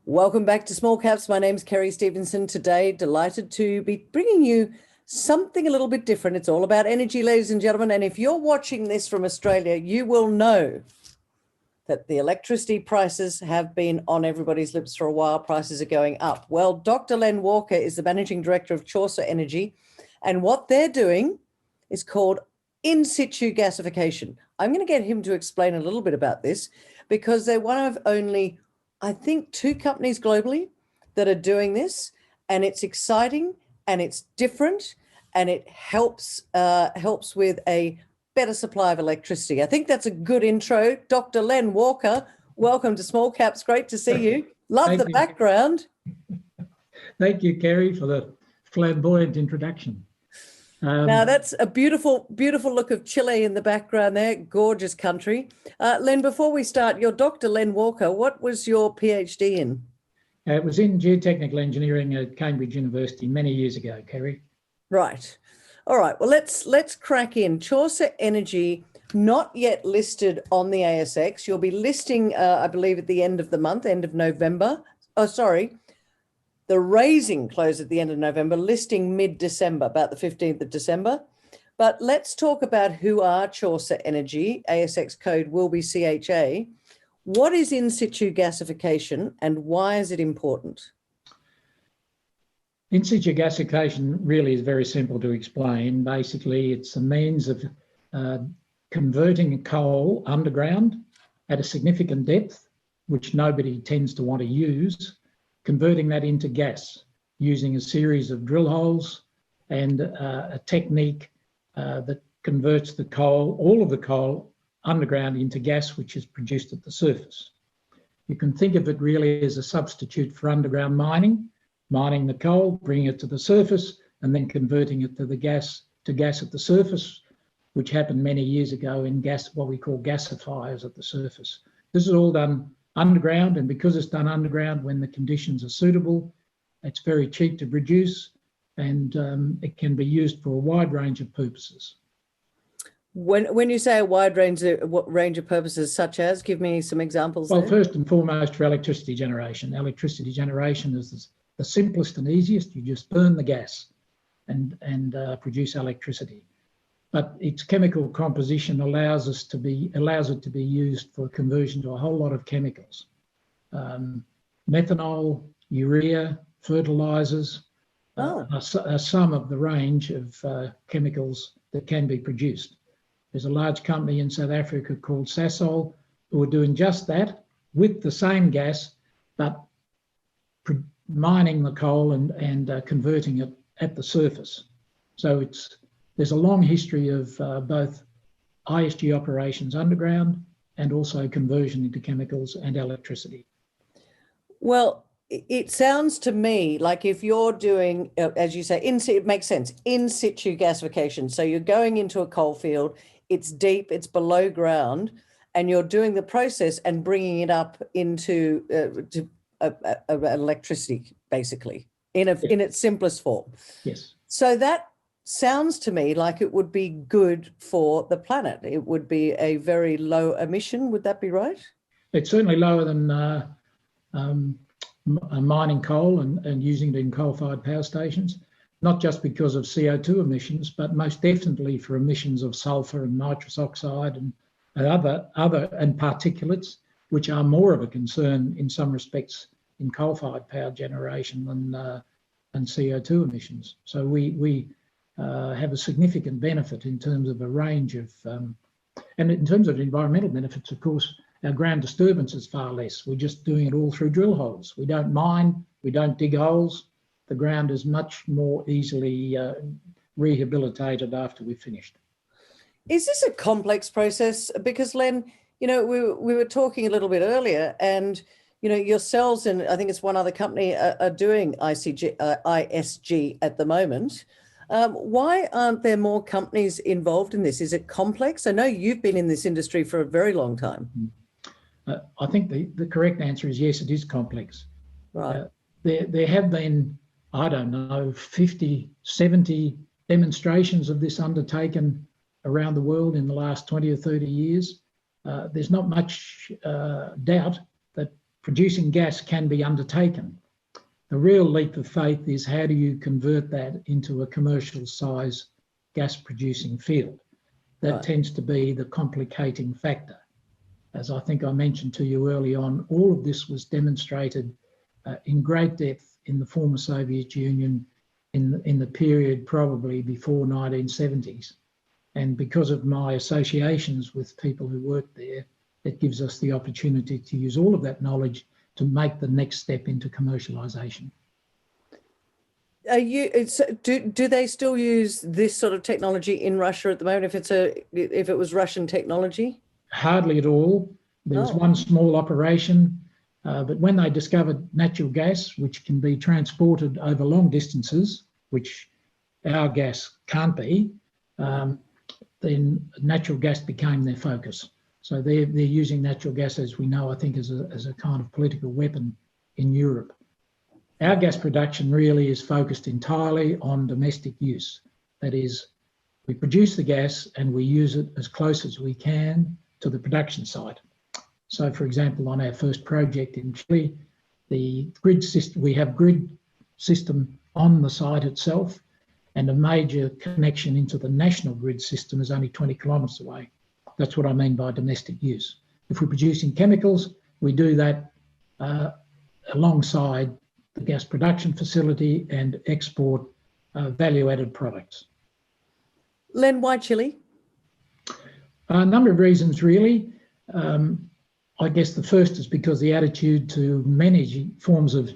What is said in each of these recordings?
Welcome back to Small Caps. My name's Kerry Stevenson. Today, delighted to be bringing you something a little bit different. It's all about energy, ladies and gentlemen. And if you're watching this from Australia, you will know that the electricity prices have been on everybody's lips for a while. Prices are going up. Well, Dr. Len Walker is the Managing Director of Chaucer Energy. And what they're doing is called in-situ gasification. I'm going to get him to explain a little bit about this because they're one of only, I think, 2 companies globally that are doing this, and it's exciting and it's different and it helps with a better supply of electricity. I think that's a good intro. Dr. Len Walker, welcome to Small Caps. Great to see you. Love the background. Thank you, Kerry, for the flamboyant introduction. Now that's a beautiful, beautiful look of Chile in the background there. Gorgeous country. Len, before we start, you're Dr. Len Walker. What was your PhD in? It was in geotechnical engineering at Cambridge University many years ago, Kerry. Right. All right. Well, let's crack in. Chaucer Energy, not yet listed on the ASX. You'll be listing, I believe, at the end of the month, end of November. Oh, sorry. The raising closed at the end of November, listing mid-December, about the 15th of December. But let's talk about who are Chaucer Energy. ASX code will be CHA. What is in-situ gasification and why is it important? In-situ gasification really is very simple to explain. Basically, it's a means of converting coal underground at a significant depth, which nobody tends to want to use, converting that into gas using a series of drill holes and a technique that converts the coal, all of the coal underground, into gas, which is produced at the surface. You can think of it really as a substitute for underground mining the coal, bringing it to the surface, and then converting it to gas at the surface, which happened many years ago in what we call gasifiers at the surface. This is all done underground, and because it's done underground when the conditions are suitable, it's very cheap to produce, and it can be used for a wide range of purposes. When you say a wide range of purposes, such as, give me some examples. Well, first and foremost, for electricity generation. Electricity generation is the simplest and easiest. You just burn the gas and produce electricity. But its chemical composition allows it to be used for conversion to a whole lot of chemicals. Methanol, urea, fertilizers are some of the range of chemicals that can be produced. There's a large company in South Africa called Sasol who are doing just that with the same gas, but mining the coal and converting it at the surface. So there's a long history of both ISG operations underground and also conversion into chemicals and electricity. Well, it sounds to me like if you're doing, as you say, it makes sense, in situ gasification. So you're going into a coal field, it's deep, it's below ground, and you're doing the process and bringing it up into electricity, basically, in its simplest form. Yes. So that sounds to me like it would be good for the planet. It would be a very low emission. Would that be right? It's certainly lower than mining coal and using it in coal-fired power stations, not just because of CO2 emissions, but most definitely for emissions of sulfur and nitrous oxide and other particulates, which are more of a concern in some respects in coal-fired power generation than CO2 emissions. So we have a significant benefit in terms of a range of, and in terms of environmental benefits, of course, our ground disturbance is far less. We're just doing it all through drill holes. We don't mine, we don't dig holes. The ground is much more easily rehabilitated after we've finished. Is this a complex process? Because Len, we were talking a little bit earlier, and yourselves and I think it's one other company are doing ISG at the moment. Why aren't there more companies involved in this? Is it complex? I know you've been in this industry for a very long time. I think the correct answer is yes, it is complex. Right. There have been, I don't know, 50, 70 demonstrations of this undertaken around the world in the last 20 or 30 years. There's not much doubt that producing gas can be undertaken. The real leap of faith is how do you convert that into a commercial size gas producing field? That tends to be the complicating factor. As I think I mentioned to you early on, all of this was demonstrated in great depth in the former Soviet Union in the period probably before 1970s. And because of my associations with people who worked there, it gives us the opportunity to use all of that knowledge to make the next step into commercialisation. Do they still use this sort of technology in Russia at the moment? If it was Russian technology? Hardly at all. There was one small operation, but when they discovered natural gas, which can be transported over long distances, which our gas can't be, then natural gas became their focus. So they're using natural gas, as we know, I think, as a kind of political weapon in Europe. Our gas production really is focused entirely on domestic use. That is, we produce the gas and we use it as close as we can to the production site. So, for example, on our first project in Chile, the grid system, we have grid system on the site itself, and a major connection into the national grid system is only 20 kilometres away. That's what I mean by domestic use. If we're producing chemicals, we do that alongside the gas production facility and export value-added products. Len, why Chile? A number of reasons, really. I guess the first is because the attitude to many forms of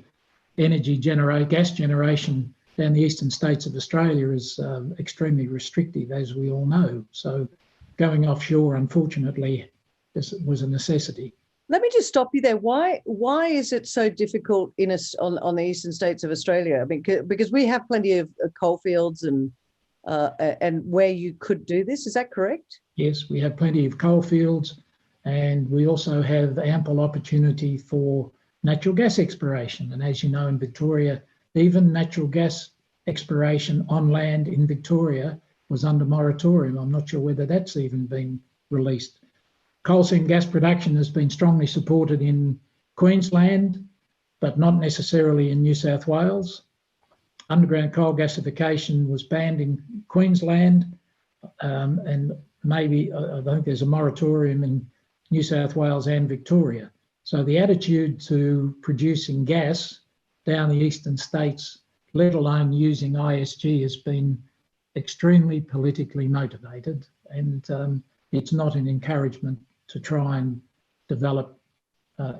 gas generation down the eastern states of Australia is extremely restrictive, as we all know. So going offshore, unfortunately, was a necessity. Let me just stop you there. Why is it so difficult on the eastern states of Australia? I mean, because we have plenty of coal fields and where you could do this. Is that correct? Yes, we have plenty of coal fields, and we also have ample opportunity for natural gas exploration. And as you know, in Victoria, even natural gas exploration on land in Victoria was under moratorium. I'm not sure whether that's even been released. Coal seam gas production has been strongly supported in Queensland, but not necessarily in New South Wales. Underground coal gasification was banned in Queensland, and maybe I think there's a moratorium in New South Wales and Victoria. So the attitude to producing gas down the eastern states, let alone using ISG, has been extremely politically motivated, and it's not an encouragement to try and develop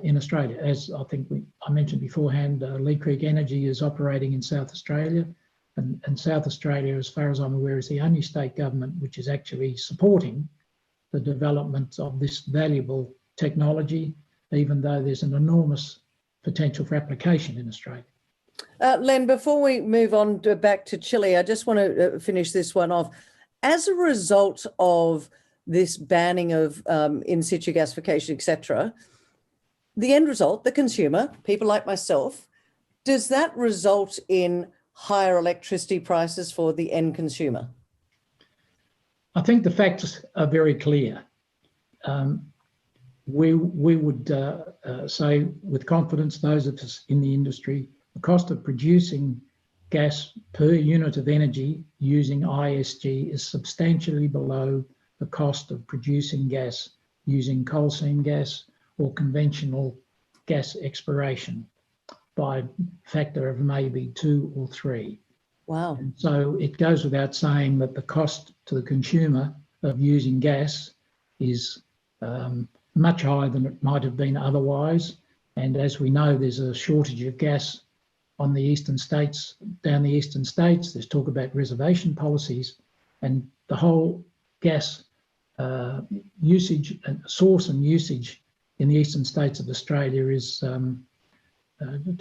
in Australia. As I think I mentioned beforehand, Lee Creek Energy is operating in South Australia, and South Australia, as far as I'm aware, is the only state government which is actually supporting the development of this valuable technology, even though there's an enormous potential for application in Australia. Len, before we move on back to Chile, I just want to finish this one off. As a result of this banning of in-situ gasification, etc., the end result, the consumer, people like myself, does that result in higher electricity prices for the end consumer? I think the facts are very clear. We would say with confidence, those of us in the industry, the cost of producing gas per unit of energy using ISG is substantially below the cost of producing gas using coal seam gas or conventional gas exploration by a factor of maybe 2 or 3. Wow. And so it goes without saying that the cost to the consumer of using gas is much higher than it might have been otherwise. And as we know, there's a shortage of gas on the eastern states, down the eastern states. There's talk about reservation policies, and the whole gas usage and source and usage in the eastern states of Australia is, to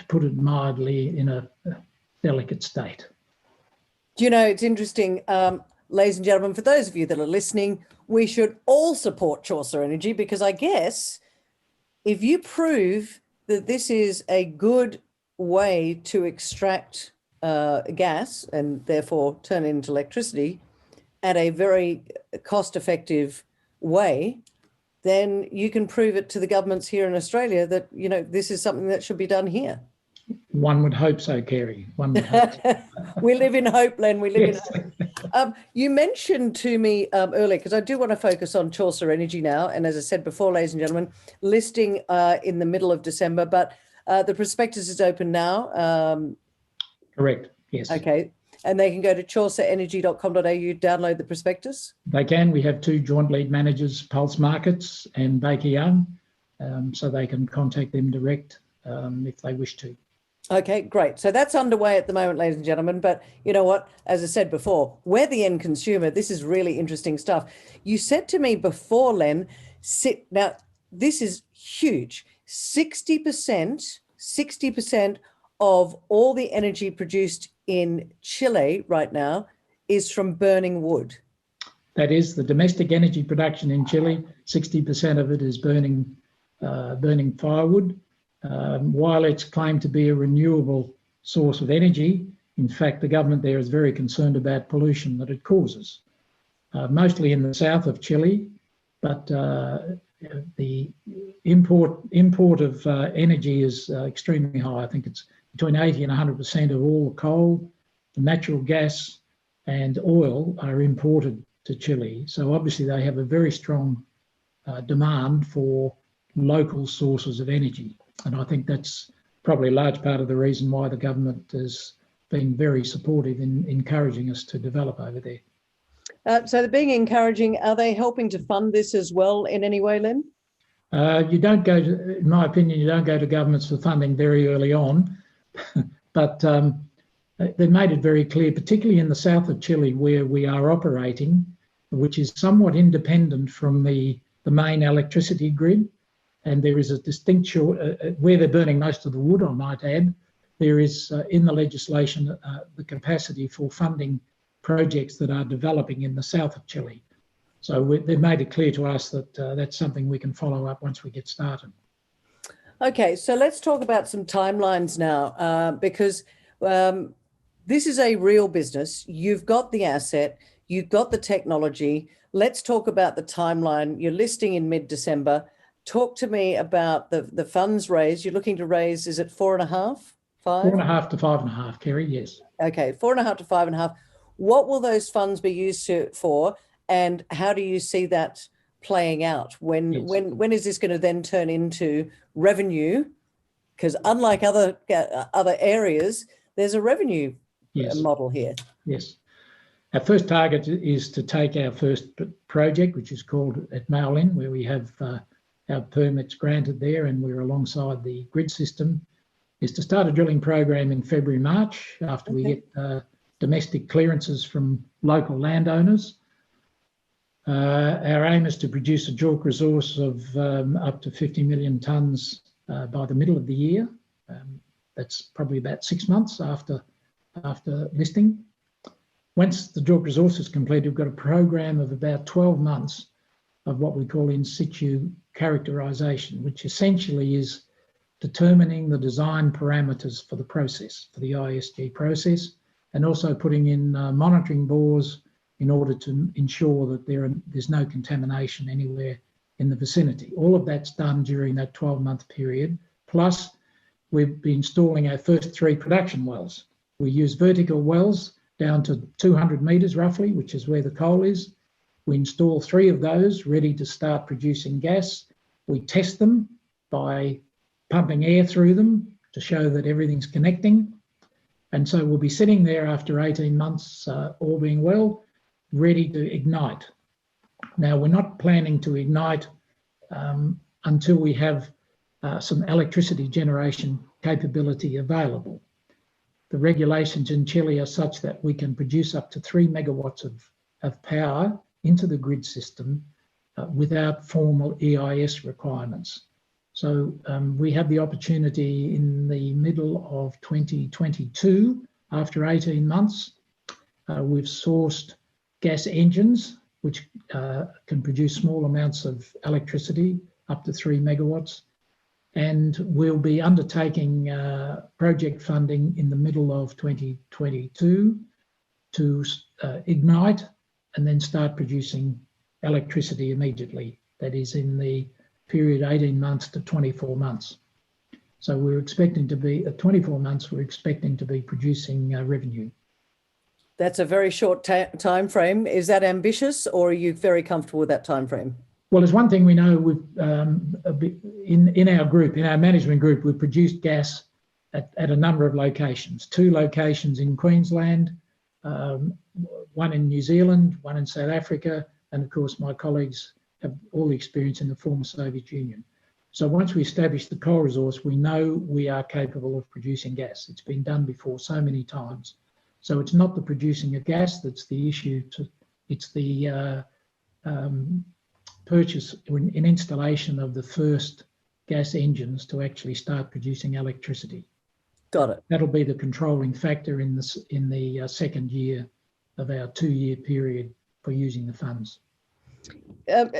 put it mildly, in a delicate state. Do you know, it's interesting, ladies and gentlemen, for those of you that are listening, we should all support Chaucer Energy, because I guess if you prove that this is a good way to extract gas and therefore turn it into electricity at a very cost-effective way, then you can prove it to the governments here in Australia that, you know, this is something that should be done here. One would hope so, Kerry. One would hope so. We live in hope, Len. We live Yes. in hope. You mentioned to me earlier, because I do want to focus on Chaucer Energy now. And as I said before, ladies and gentlemen, listing in the middle of December, but the prospectus is open now. Correct, yes. Okay. And they can go to chaucerenergy.com.au, download the prospectus? They can. We have 2 joint lead managers, Pulse Markets and Baker Young, so they can contact them direct if they wish to. Okay, great. So that's underway at the moment, ladies and gentlemen. But you know what? As I said before, we're the end consumer. This is really interesting stuff. You said to me before, Len, now this is huge. 60% of all the energy produced in Chile right now is from burning wood. That is the domestic energy production in Chile. 60% of it is burning firewood. While it's claimed to be a renewable source of energy, in fact, the government there is very concerned about pollution that it causes, mostly in the south of Chile, but the import of energy is extremely high. I think it's between 80 and 100% of all the coal, the natural gas and oil are imported to Chile. So obviously they have a very strong demand for local sources of energy. And I think that's probably a large part of the reason why the government has been very supportive in encouraging us to develop over there. So they're being encouraging. Are they helping to fund this as well in any way, Len? You don't go to, in my opinion, you don't go to governments for funding very early on, but they made it very clear, particularly in the south of Chile where we are operating, which is somewhat independent from the main electricity grid. And there is a distinct where they're burning most of the wood, I might add, there is in the legislation the capacity for funding projects that are developing in the south of Chile. So they've made it clear to us that that's something we can follow up once we get started. Okay, so let's talk about some timelines now, because this is a real business. You've got the asset, you've got the technology. Let's talk about the timeline. You're listing in mid-December. Talk to me about the funds raised. You're looking to raise, is it 4.5, 5? 4.5 to 5.5, Kerry, yes. Okay, 4.5 to 5.5. What will those funds be used for, and how do you see that playing out? When is this going to then turn into revenue? Because unlike other areas, there's a revenue model here. Yes. Our first target is to take our first project, which is called at Maolin, where we have our permits granted there and we're alongside the grid system, is to start a drilling program in February, March, after we get domestic clearances from local landowners. Our aim is to produce a JORC resource of up to 50 million tonnes by the middle of the year. That's probably about 6 months after listing. Once the JORC resource is completed, we've got a program of about 12 months of what we call in-situ characterisation, which essentially is determining the design parameters for the process, for the ISG process, and also putting in monitoring bores in order to ensure that there's no contamination anywhere in the vicinity. All of that's done during that 12-month period. Plus, we've been installing our first 3 production wells. We use vertical wells down to 200 metres roughly, which is where the coal is. We install 3 of those ready to start producing gas. We test them by pumping air through them to show that everything's connecting. And so we'll be sitting there after 18 months, all being well, ready to ignite. Now, we're not planning to ignite until we have some electricity generation capability available. The regulations in Chile are such that we can produce up to 3 megawatts of power into the grid system without formal EIS requirements. So we have the opportunity in the middle of 2022, after 18 months, we've sourced gas engines, which can produce small amounts of electricity, up to 3 megawatts. And we'll be undertaking project funding in the middle of 2022 to ignite and then start producing electricity immediately that is in the period 18 months to 24 months. So we're expecting to be, at 24 months, we're expecting to be producing revenue. That's a very short time frame. Is that ambitious, or are you very comfortable with that time frame? Well, there's one thing we know with in our group, in our management group, we've produced gas at a number of locations. 2 locations in Queensland, one in New Zealand, one in South Africa, and of course my colleagues have all the experience in the former Soviet Union. So once we establish the coal resource, we know we are capable of producing gas. It's been done before so many times. So it's not the producing of gas that's the issue, it's the purchase and installation of the first gas engines to actually start producing electricity. Got it. That'll be the controlling factor in the second year of our 2-year period for using the funds.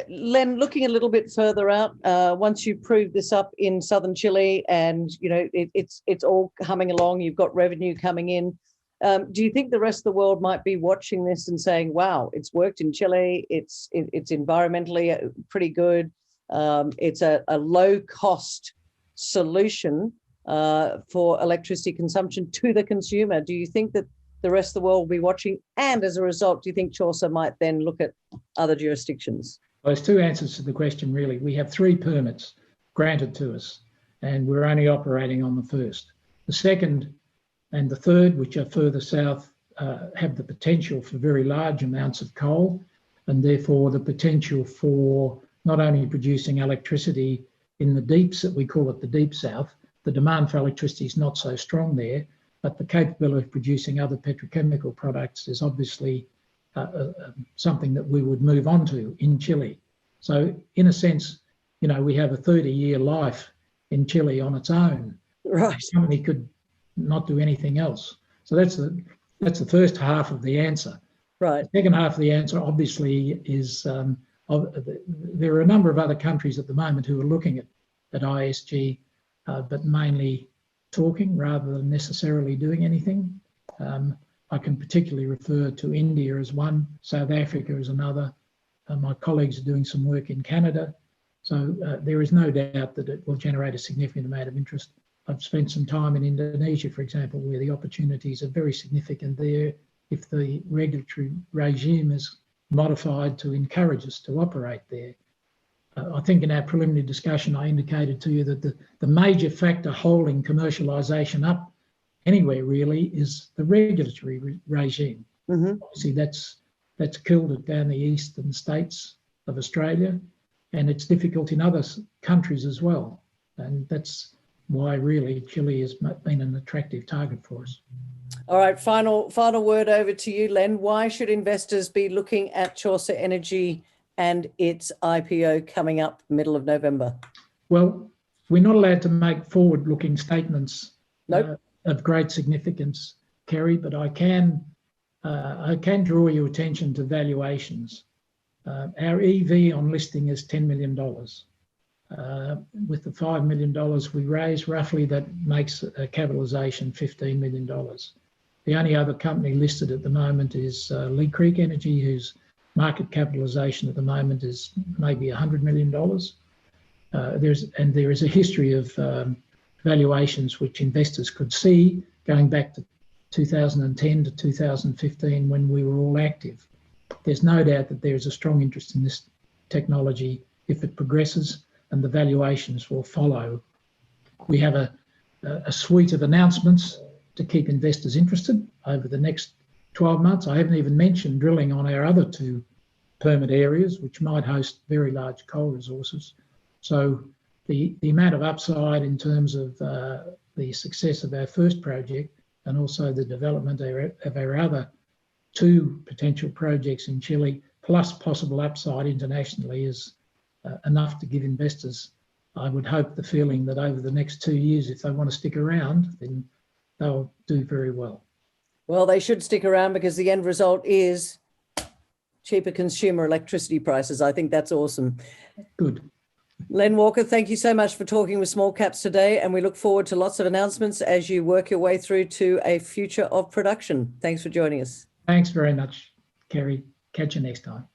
Len, looking a little bit further out, once you prove this up in southern Chile and it's all humming along, you've got revenue coming in, do you think the rest of the world might be watching this and saying, wow, it's worked in Chile, it's environmentally pretty good, it's a low cost solution for electricity consumption to the consumer? Do you think that the rest of the world will be watching? And as a result, do you think Chaucer might then look at other jurisdictions? Well, there's 2 answers to the question, really. We have 3 permits granted to us, and we're only operating on the first. The second and the third, which are further south, have the potential for very large amounts of coal, and therefore the potential for not only producing electricity in the deeps, that we call it the deep south. The demand for electricity is not so strong there, but the capability of producing other petrochemical products is obviously something that we would move on to in Chile. So in a sense, we have a 30-year life in Chile on its own. Right. The company could not do anything else. So that's the first half of the answer. Right. The second half of the answer obviously is there are a number of other countries at the moment who are looking at ISG, but mainly talking rather than necessarily doing anything. I can particularly refer to India as one, South Africa as another. My colleagues are doing some work in Canada. So there is no doubt that it will generate a significant amount of interest. I've spent some time in Indonesia, for example, where the opportunities are very significant there if the regulatory regime is modified to encourage us to operate there. I think in our preliminary discussion, I indicated to you that the major factor holding commercialisation up anywhere really is the regulatory regime. Mm-hmm. Obviously, that's killed it down the eastern states of Australia, and it's difficult in other countries as well. And that's why really Chile has been an attractive target for us. All right, final word over to you, Len. Why should investors be looking at Chaucer Energy and its IPO coming up middle of November? Well, we're not allowed to make forward-looking statements Nope. Of great significance, Kerry, but I can draw your attention to valuations. Our EV on listing is $10 million. With the $5 million we raised, roughly that makes a capitalisation $15 million. The only other company listed at the moment is Lee Creek Energy, whose market capitalisation at the moment is maybe $100 million. There is a history of valuations which investors could see going back to 2010 to 2015 when we were all active. There's no doubt that there is a strong interest in this technology if it progresses, and the valuations will follow. We have a suite of announcements to keep investors interested over the next 12 months. I haven't even mentioned drilling on our other 2 permit areas, which might host very large coal resources. So the amount of upside in terms of the success of our first project and also the development of our other 2 potential projects in Chile, plus possible upside internationally, is enough to give investors, I would hope, the feeling that over the next 2 years, if they want to stick around, then they'll do very well. Well, they should stick around because the end result is cheaper consumer electricity prices. I think that's awesome. Good. Len Walker, thank you so much for talking with Small Caps today, and we look forward to lots of announcements as you work your way through to a future of production. Thanks for joining us. Thanks very much, Kerry. Catch you next time.